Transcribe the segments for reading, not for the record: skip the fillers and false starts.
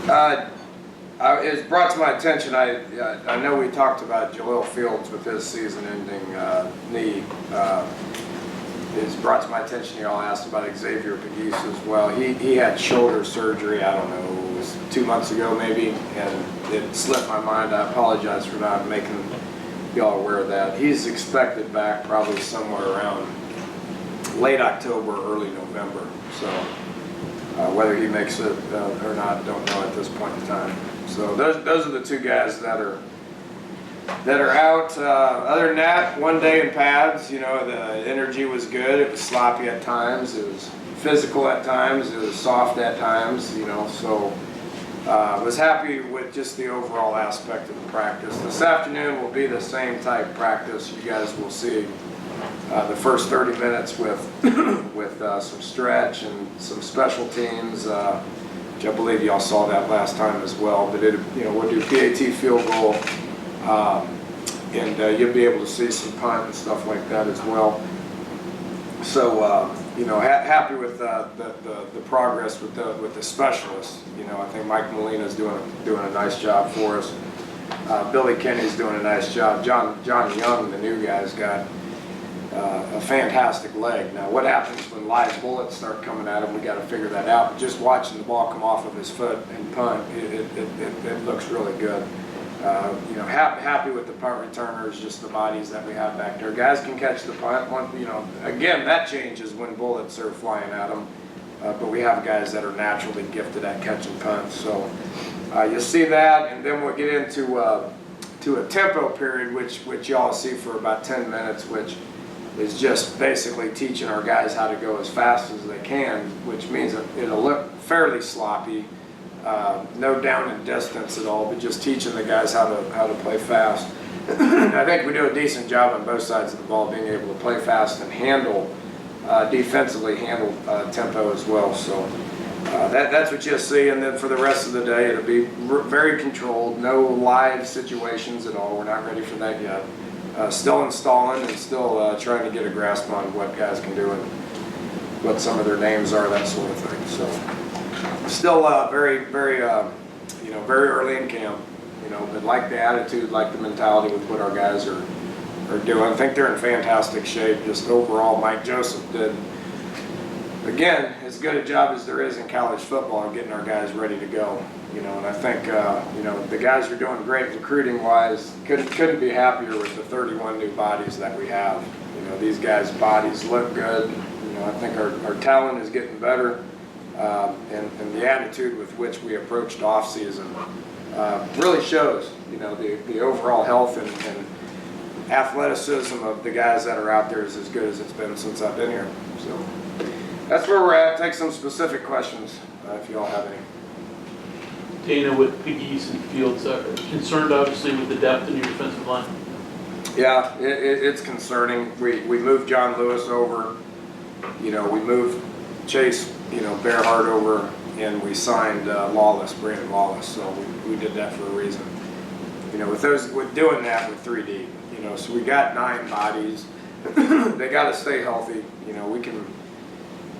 It's brought to my attention, I know we talked about Jalil Fields with his season-ending knee. It's brought to my attention, y'all asked about Xavier Pegues as well. He had shoulder surgery, I don't know, it was 2 months ago maybe, and it slipped my mind. I apologize for not making y'all aware of that. He's expected back probably somewhere around late October, early November. So whether he makes it or not, don't know at this point in time. So those are the two guys that are out. Other than that, 1 day in pads. You know, the energy was good. It was sloppy at times. It was physical at times. It was soft at times. You know, so was happy with just the overall aspect of the practice. This afternoon will be the same type practice. You guys will see the first 30 minutes with some stretch and some special teams. Which I believe y'all saw that last time as well. But we'll do PAT field goal, and you'll be able to see some punt and stuff like that as well. So happy with the progress with the specialists. You know, I think Mike Molina's doing a nice job for us. Billy Kenny's doing a nice job. John Young, the new guy's got a fantastic leg. Now, what happens when live bullets start coming at him? We got to figure that out. But just watching the ball come off of his foot and punt, it looks really good. Happy with the punt returners, just the bodies that we have back there. Guys can catch the punt. Again, that changes when bullets are flying at them. But we have guys that are naturally gifted at catching punts. So you'll see that, and then we'll get into a tempo period, which y'all see for about 10 minutes, which is just basically teaching our guys how to go as fast as they can, which means it'll look fairly sloppy, no down and distance at all, but just teaching the guys how to play fast. I think we do a decent job on both sides of the ball, being able to play fast and defensively handle tempo as well. So that's what you'll see, and then for the rest of the day, it'll be very controlled, no live situations at all. We're not ready for that yet. Still installing and still trying to get a grasp on what guys can do and what some of their names are, that sort of thing. So still very early in camp, but like the attitude, like the mentality with what our guys are doing. I think they're in fantastic shape. Just overall, Mike Joseph did, again, as good a job as there is in college football in getting our guys ready to go. And I think the guys are doing great recruiting-wise. Couldn't be happier with the 31 new bodies that we have. These guys' bodies look good. I think our talent is getting better, and the attitude with which we approached off-season really shows. The overall health and athleticism of the guys that are out there is as good as it's been since I've been here. So that's where we're at. Take some specific questions if you all have any. Dana, with Pegues and Fields, concerned obviously with the depth in your defensive line? Yeah, it's concerning. We moved John Lewis over. We moved Chase, Bearhart over, and we signed Brandon Lawless. So we did that for a reason. With doing that with 3 deep. So we got 9 bodies. They got to stay healthy. We can.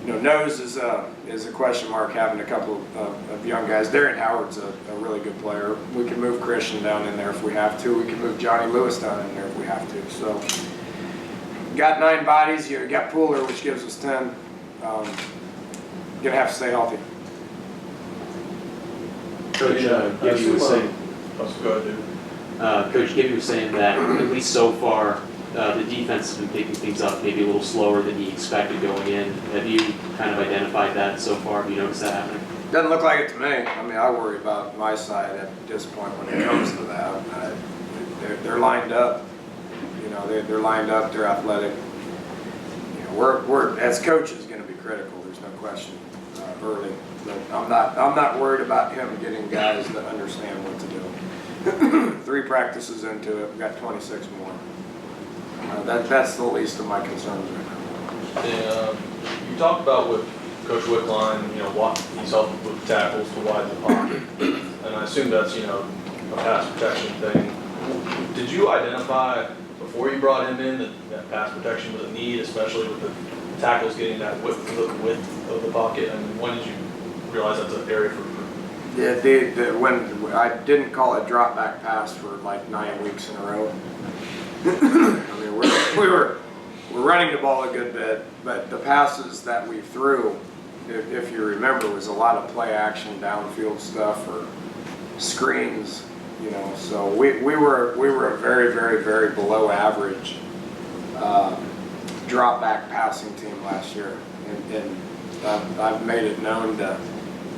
Nose is a question mark, having a couple of young guys. Darian Howard's a really good player. We can move Christian down in there if we have to. We can move Johnny Lewis down in there if we have to. So, got 9 bodies. You got Pooler, which gives us 10. Gonna have to stay healthy. Coach, Gibby was saying. Coach Gibby was saying that at least so far, the defense has been picking things up maybe a little slower than he expected going in. Have you kind of identified that so far? Have you noticed that happening? Doesn't look like it to me. I worry about my side at this point when it comes to that. They're lined up. They're lined up. They're athletic. We're as coaches going to be critical. There's no question early. But I'm not worried about him getting guys that understand what to do. 3 practices into it, we've got 26 more. That's the least of my concerns right now. You talked about with Coach Wickline, he's helping with tackles to widen the pocket, and I assume that's a pass protection thing. Did you identify before you brought him in that pass protection was a need, especially with the tackles getting that width of the pocket? And when did you realize that's an area for Yeah, when I didn't call a drop back pass for like 9 weeks in a row. I mean, we're running the ball a good bit, but the passes that we threw, if you remember, was a lot of play action, downfield stuff or screens. You know, so we were a very, very, very below average drop back passing team last year, and I've made it known to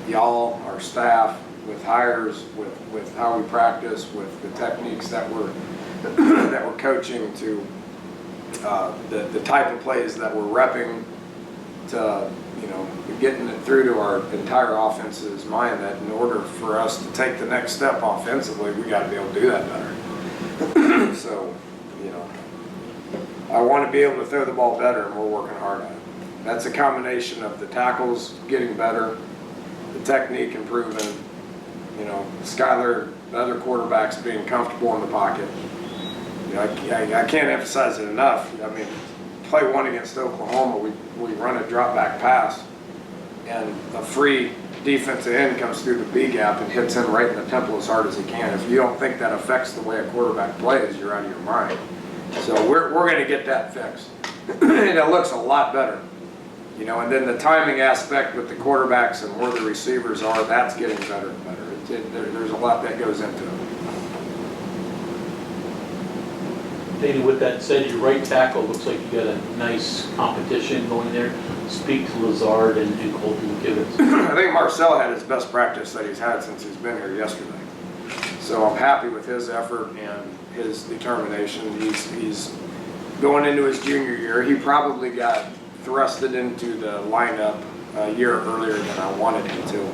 y'all, our staff, with hires, with how we practice, with the techniques that we're that we're coaching, to the type of plays that we're repping, to, you know, getting it through to our entire offense's mind that in order for us to take the next step offensively, we got to be able to do that better. So, you know, I want to be able to throw the ball better, and we're working hard at it. That's a combination of the tackles getting better, the technique improving, you know, Skyler, the other quarterbacks being comfortable in the pocket. You know, I can't emphasize it enough. I mean, play one against Oklahoma, we run a drop back pass, and a free defensive end comes through the B gap and hits him right in the temple as hard as he can. If you don't think that affects the way a quarterback plays, you're out of your mind. So we're going to get that fixed. And it looks a lot better. You know, and then the timing aspect with the quarterbacks and where the receivers are, that's getting better and better. There's a lot that goes into it. Dana, with that said, your right tackle looks like you got a nice competition going there. Speak to Lazard and Colton McKivitz. I think Marcel had his best practice that he's had since he's been here yesterday. So I'm happy with his effort and his determination. He's going into his junior year. He probably got thrusted into the lineup a year earlier than I wanted him to.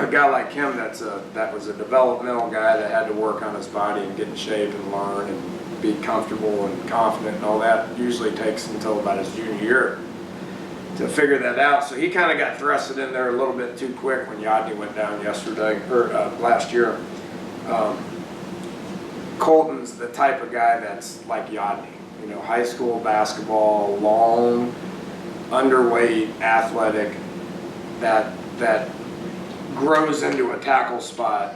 A guy like him that was a developmental guy that had to work on his body and get in shape and learn and be comfortable and confident and all that usually takes until about his junior year to figure that out. So he kind of got thrusted in there a little bit too quick when Yodney went down yesterday, or last year. Colton's the type of guy that's like Yodney. You know, high school basketball, long, underweight, athletic, that grows into a tackle spot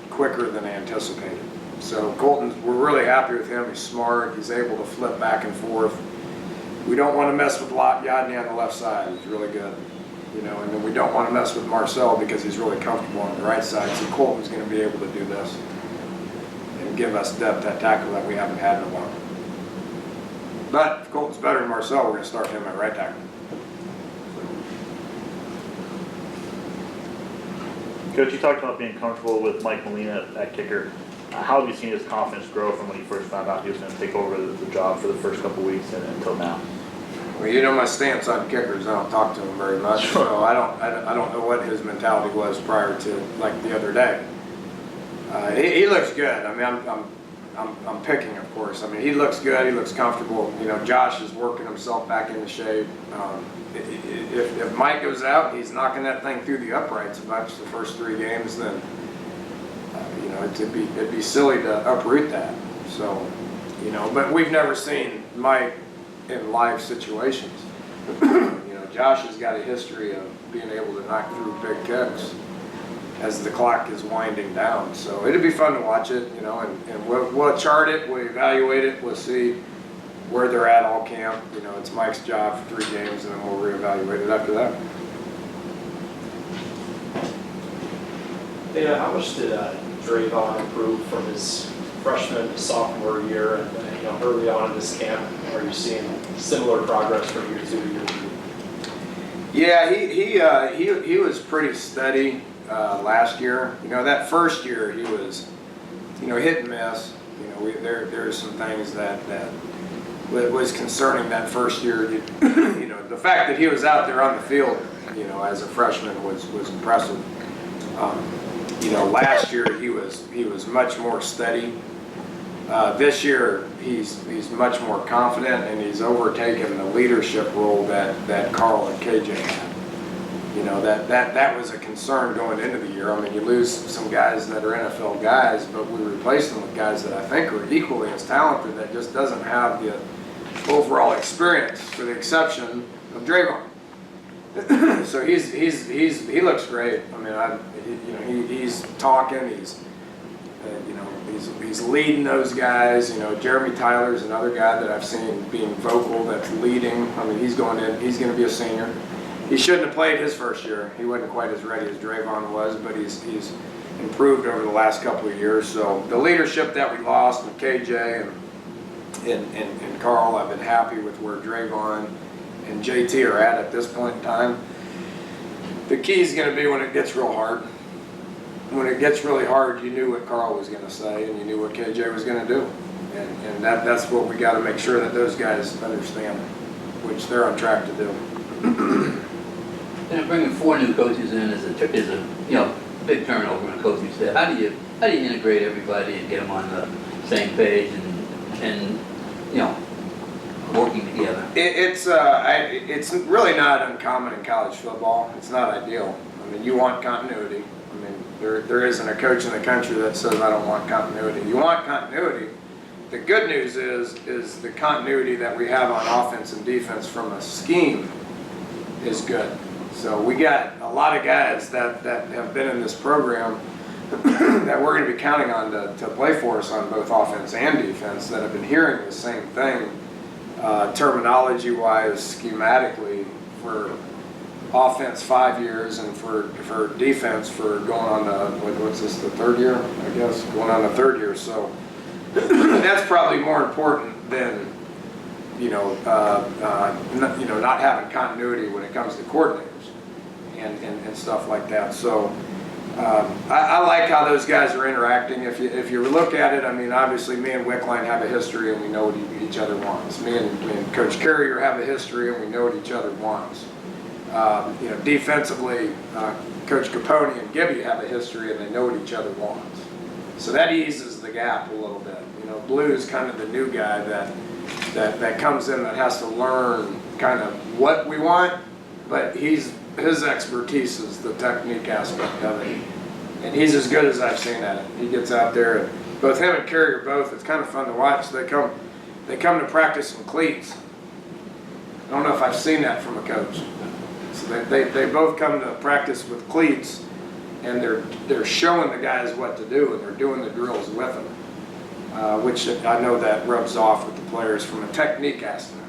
quicker than anticipated. So Colton, we're really happy with him. He's smart. He's able to flip back and forth. We don't want to mess with Yodney on the left side. He's really good. You know, and then we don't want to mess with Marcel because he's really comfortable on the right side. So Colton's going to be able to do this and give us depth at tackle that we haven't had in a while. But if Colton's better than Marcel, we're going to start him at right tackle. Coach, you talked about being comfortable with Mike Molina at kicker. How have you seen his confidence grow from when you first found out he was going to take over the job for the first couple of weeks and until now? Well, you know my stance on kickers. I don't talk to him very much, so I don't know what his mentality was prior to like the other day. He looks good. I mean, I'm picking, of course. I mean, he looks good. He looks comfortable. You know, Josh is working himself back into shape. If Mike goes out, he's knocking that thing through the uprights a bunch the first 3 games. Then you know, it'd be silly to uproot that. So, you know, but we've never seen Mike in live situations. You know, Josh has got a history of being able to knock through big kicks as the clock is winding down. So it'd be fun to watch it, you know, and we'll chart it, we'll evaluate it, we'll see where they're at all camp. You know, it's Mike's job for 3 games, and then we'll reevaluate it after that. Dana, how much did Drayvon improve from his freshman to sophomore year, and you know, early on in this camp? Are you seeing similar progress from year 2 to year 3? Yeah, he was pretty steady last year. You know, that first year he was, you know, hit and miss. You know, there's some things that was concerning that first year. You know, the fact that he was out there on the field, you know, as a freshman was impressive. You know, last year he was much more steady. This year he's much more confident, and he's overtaken the leadership role that Carl and KJ had. You know, that was a concern going into the year. I mean, you lose some guys that are NFL guys, but we replace them with guys that I think are equally as talented, that just doesn't have the overall experience, for the exception of Drayvon. So he looks great. I mean, he's talking. He's leading those guys. You know, Jeremy Tyler's another guy that I've seen being vocal. That's leading. I mean, he's going to be a senior. He shouldn't have played his first year. He wasn't quite as ready as Drayvon was, but he's improved over the last couple of years. So the leadership that we lost with KJ and Carl, I've been happy with where Drayvon and JT are at this point in time. The key is going to be when it gets real hard. When it gets really hard, you knew what Carl was going to say, and you knew what KJ was going to do. And that's what we got to make sure that those guys understand, which they're on track to do. And bringing 4 new coaches in is a big turnover in the coaching staff. How do you integrate everybody and get them on the same page and working together? It's really not uncommon in college football. It's not ideal. I mean, you want continuity. I mean, there isn't a coach in the country that says I don't want continuity. You want continuity. The good news is the continuity that we have on offense and defense from a scheme is good. So we got a lot of guys that have been in this program that we're going to be counting on to play for us on both offense and defense that have been hearing the same thing terminology-wise, schematically, for offense 5 years and for defense for going on what's this, the 3rd year, I guess, going on the 3rd year. So that's probably more important than not having continuity when it comes to coordinators and stuff like that. So I like how those guys are interacting. If you look at it, I mean, obviously me and Wickline have a history and we know what each other wants. Me and Coach Carrier have a history and we know what each other wants. Defensively, Coach Capone and Gibby have a history and they know what each other wants. So that eases the gap a little bit. Blue is kind of the new guy that comes in that has to learn kind of what we want, but his expertise is the technique aspect of it. And he's as good as I've seen at it. He gets out there, and both him and Carrier it's kind of fun to watch. They come to practice in cleats. I don't know if I've seen that from a coach. So they both come to practice with cleats, and they're showing the guys what to do, and they're doing the drills with them, which I know that rubs off with the players from a technique aspect.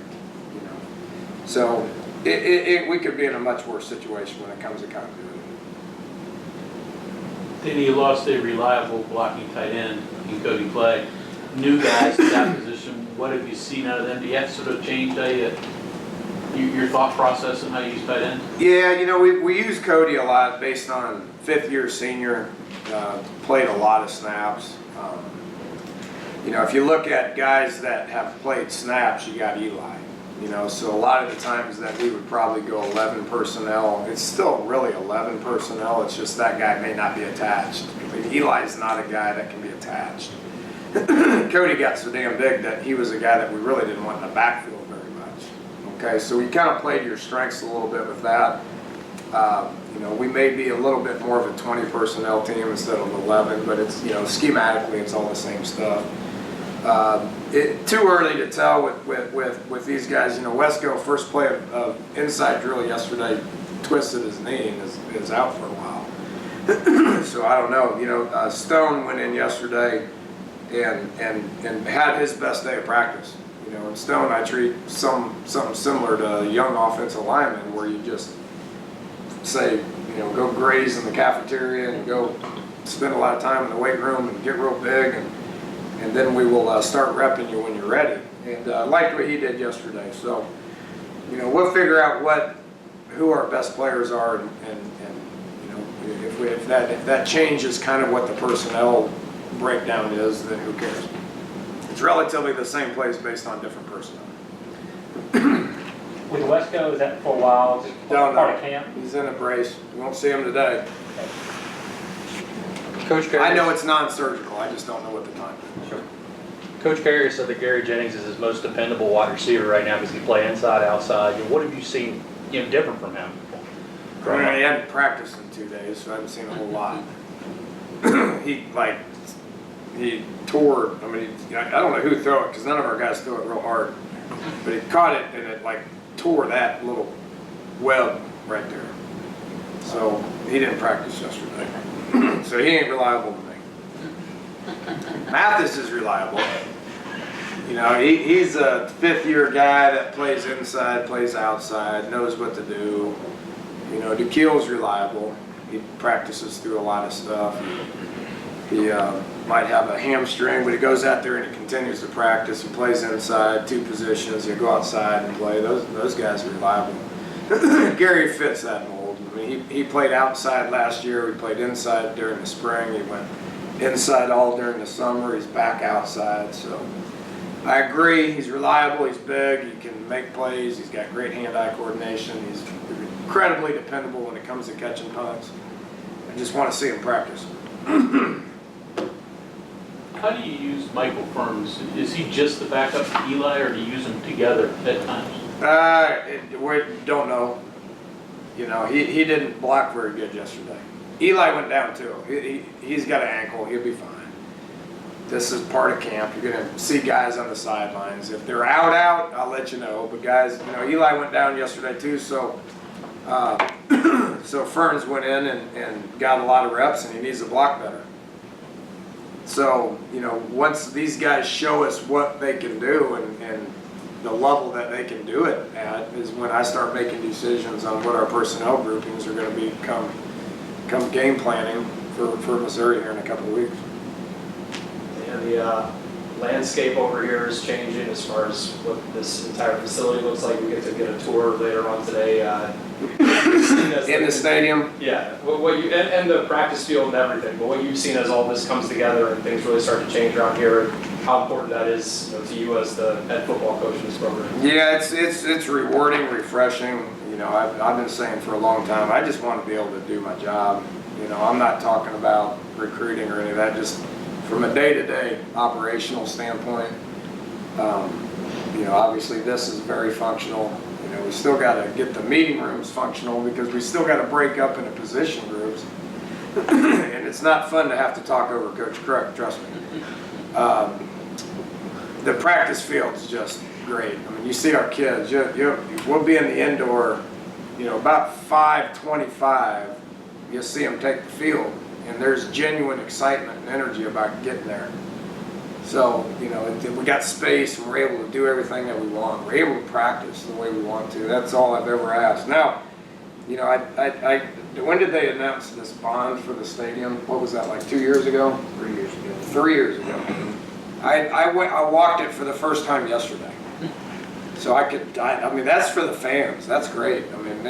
So we could be in a much worse situation when it comes to continuity. Then you lost a reliable blocking tight end in Cody Clay. New guys to that position, what have you seen out of them? Do you have to sort of change your thought process and how you use tight end? Yeah, we use Cody a lot based on 5th-year senior, played a lot of snaps. If you look at guys that have played snaps, you got Eli. So a lot of the times that we would probably go 11 personnel. It's still really 11 personnel. It's just that guy may not be attached. I mean, Eli's not a guy that can be attached. Cody got so damn big that he was a guy that we really didn't want in the backfield very much. Okay, so we kind of played your strengths a little bit with that. We may be a little bit more of a 20 personnel team instead of 11, but it's schematically it's all the same stuff. Too early to tell with these guys. Wesco, first play of inside drill yesterday, twisted his knee and is out for a while. So I don't know. Stone went in yesterday and had his best day of practice. In Stone, I treat something similar to a young offensive lineman where you just say, go graze in the cafeteria and go spend a lot of time in the weight room and get real big, and then we will start repping you when you're ready. And I liked what he did yesterday. So, we'll figure out who our best players are, and if that changes kind of what the personnel breakdown is, then who cares? It's relatively the same place based on different personnel. With Wesco, is that for a while? Is it Don't part know. of camp? He's in a brace. We won't see him today. Coach Carrier, I know it's non-surgical. I just don't know what the time is. Sure. Coach Carrier said that Gary Jennings is his most dependable wide receiver right now because he play inside, outside. What have you seen, different from him? He hadn't practiced in 2 days, so I haven't seen a whole lot. He tore. I mean, I don't know who threw it because none of our guys threw it real hard, but he caught it and it tore that little web right there. So he didn't practice yesterday. So he ain't reliable to me. Mathis is reliable. You know, he's a fifth-year guy that plays inside, plays outside, knows what to do. You know, DeKeel's reliable. He practices through a lot of stuff. He might have a hamstring, but he goes out there and he continues to practice. He plays inside, 2 positions. He'll go outside and play. Those guys are reliable. Gary fits that mold. I mean, he played outside last year. He played inside during the spring. He went inside all during the summer. He's back outside. So I agree. He's reliable. He's big. He can make plays. He's got great hand-eye coordination. He's incredibly dependable when it comes to catching punts. I just want to see him practice. How do you use Michael Ferns? Is he just the backup to Eli, or do you use them together at times? We don't know. You know, he didn't block very good yesterday. Eli went down too. He's got an ankle. He'll be fine. This is part of camp. You're going to see guys on the sidelines. If they're out, I'll let you know. But guys, you know, Eli went down yesterday too, so so Ferns went in and got a lot of reps, and he needs to block better. So, you know, once these guys show us what they can do and the level that they can do it at is when I start making decisions on what our personnel groupings are going to become game planning for Missouri here in a couple of weeks. And the landscape over here is changing as far as what this entire facility looks like. We get to get a tour later on today. In the stadium? Yeah, what you and the practice field and everything, but what you've seen as all this comes together and things really start to change around here, and how important that is, you know, to you as the head football coach in this program. Yeah, it's rewarding, refreshing. You know, I've been saying for a long time, I just want to be able to do my job. You know, I'm not talking about recruiting or any of that, just from a day-to-day operational standpoint. You know, obviously this is very functional. You know, we still got to get the meeting rooms functional because we still got to break up into position groups. And it's not fun to have to talk over Coach Crook, trust me. The practice field's just great. I mean, you see our kids. We'll be in the indoor, you know, about 5:25. You'll see them take the field, and there's genuine excitement and energy about getting there. So, you know, we got space and we're able to do everything that we want. We're able to practice the way we want to. That's all I've ever asked. Now, you know, when did they announce this bond for the stadium? What was that, like 2 years ago? 3 years ago. 3 years ago. I walked it for the first time yesterday. So I mean, that's for the fans. That's great. I mean,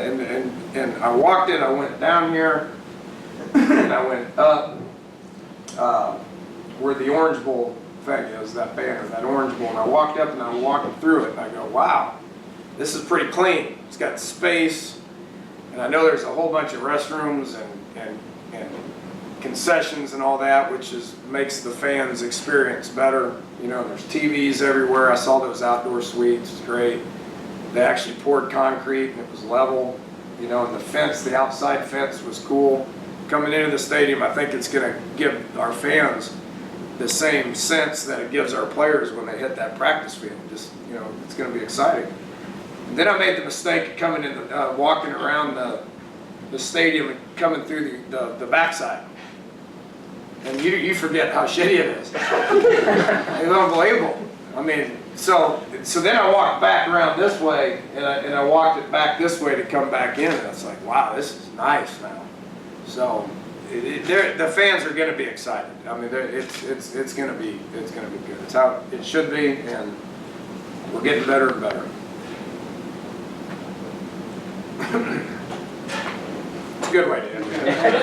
and I walked it, I went down here, and I went up where the Orange Bowl thing is, that banner, that Orange Bowl, and I walked up and I walked through it, and I go, wow, this is pretty clean. It's got space, and I know there's a whole bunch of restrooms and concessions and all that, which makes the fans' experience better. You know, there's TVs everywhere. I saw those outdoor suites. It's great. They actually poured concrete and it was level. You know, and the fence, the outside fence was cool. Coming into the stadium, I think it's going to give our fans the same sense that it gives our players when they hit that practice field. Just, you know, it's going to be exciting. And then I made the mistake of coming in, walking around the stadium and coming through the backside. And you forget how shitty it is. It's unbelievable. I mean, so then I walked back around this way, and I walked it back this way to come back in, and it's like, wow, this is nice now. So the fans are going to be excited. I mean, it's going to be good. It's how it should be, and we're getting better and better. It's a good way to end it.